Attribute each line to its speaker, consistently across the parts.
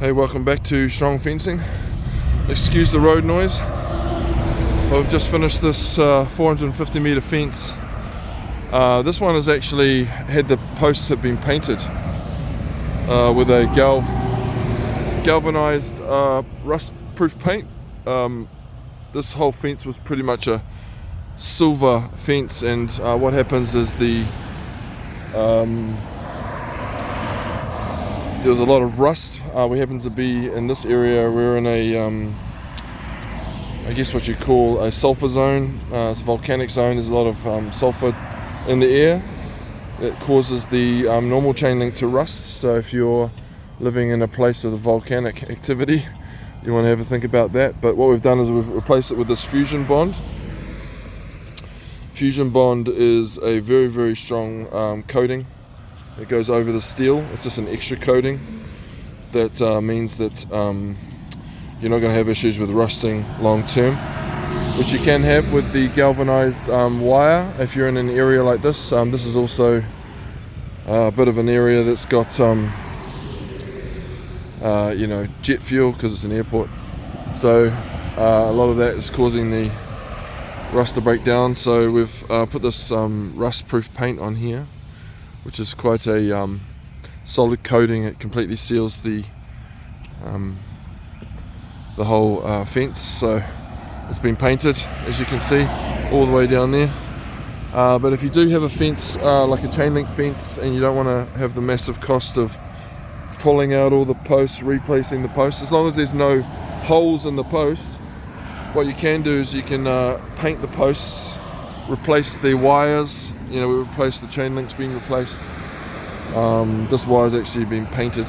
Speaker 1: Hey, welcome back to Strong Fencing. Excuse the road noise. We've just finished this 450 meter fence. This one has actually had the posts have been painted with a galvanized rust-proof paint. This whole fence was pretty much a silver fence, and what happens is there was a lot of rust. We happen to be in this area. We're in a, I guess what you call a sulfur zone. It's a volcanic zone. There's a lot of sulfur in the air that causes the normal chain link to rust. So if you're living in a place with a volcanic activity, you want to have a think about that. But what we've done is we've replaced it with this fusion bond. Fusion bond is a very, very strong coating. It goes over the steel. It's just an extra coating that means that you're not going to have issues with rusting long term, which you can have with the galvanized wire if you're in an area like this. This is also a bit of an area that's got jet fuel because it's an airport. So a lot of that is causing the rust to break down. So we've put this rust-proof paint on here, which is quite a solid coating. It completely seals the whole fence. So it's been painted, as you can see, all the way down there. But if you do have a fence like a chain link fence, and you don't want to have the massive cost of pulling out all the posts, replacing the posts, as long as there's no holes in the post, what you can do is you can paint the posts, replace the wires. We replaced the chain links being replaced. This wire's actually been painted,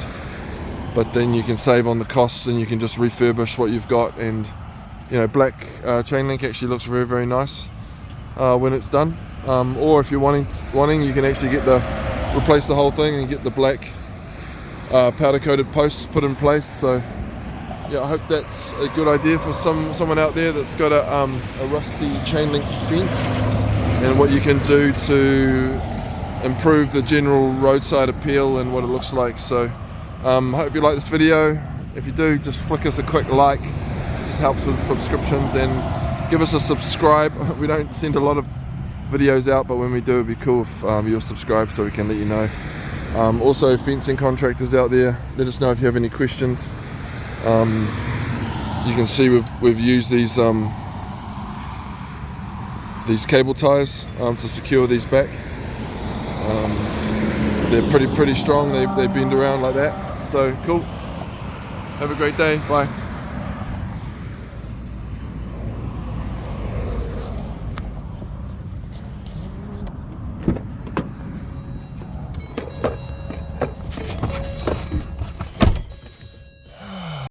Speaker 1: but then you can save on the costs and you can just refurbish what you've got. And black chain link actually looks very, very nice when it's done. Or if you're wanting, you can actually replace the whole thing and get the black powder coated posts put in place. So yeah, I hope that's a good idea for someone out there that's got a rusty chain link fence, and what you can do to improve the general roadside appeal and what it looks like. So hope you like this video. If you do, just flick us a quick like. It just helps with subscriptions, and give us a subscribe. We don't send a lot of videos out, but when we do, it'd be cool if you'll subscribe so we can let you know. Also, fencing contractors out there, let us know if you have any questions. You can see we've used these cable ties to secure these back. They're pretty strong. They bend around like that. So cool. Have a great day. Bye.